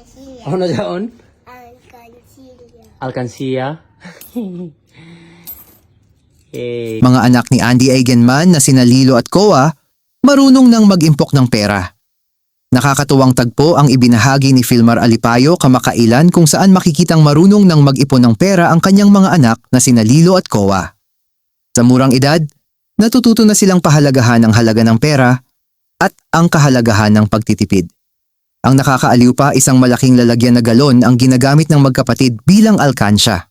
Alcancía. Ano daon? Alcancía. Alcancia? Eh, Mga anak ni Andy Eigenman na sina Lilo at Koa, marunong nang mag-impok ng pera. Nakakatuwang tagpo ang ibinahagi ni Filmar Alipayo kamakailan kung saan makikitang marunong nang mag-ipon ng pera ang kanyang mga anak na sina Lilo at Koa. Sa murang edad, natututo na silang pahalagahan ang halaga ng pera at ang kahalagahan ng pagtitipid. Ang nakakaaliw pa, isang malaking lalagyan na galon ang ginagamit ng magkapatid bilang alkansya.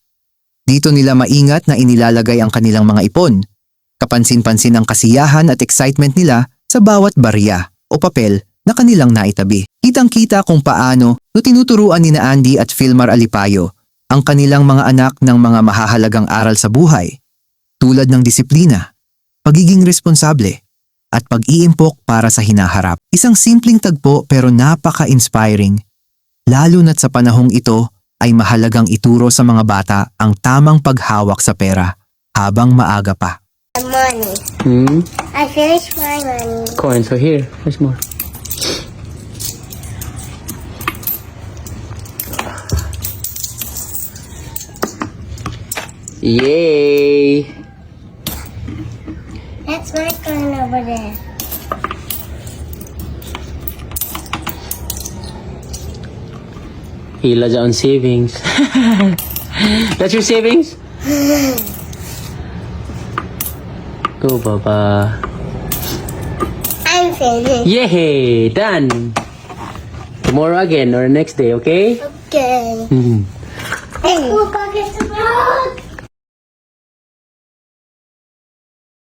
Dito nila maingat na inilalagay ang kanilang mga ipon. Kapansin-pansin ang kasiyahan at excitement nila sa bawat barya o papel na kanilang naitabi. Kitang-kita kung paano tinuturuan ni na Andy at Filmar Alipayo ang kanilang mga anak ng mga mahahalagang aral sa buhay, tulad ng disiplina, pagiging responsable, at pag-iimpok para sa hinaharap. Isang simpleng tagpo pero napaka-inspiring, lalo na't sa panahong ito ay mahalagang ituro sa mga bata ang tamang paghawak sa pera habang maaga pa. The money. I finished my money. coin. So here, there's more. Yay! That's my coin over there. Hila dyan on savings. That's your savings? Go, Baba. I'm finished. Yay! Done! Tomorrow again or next day, okay? Okay. Mhm. Hey. Go get the book.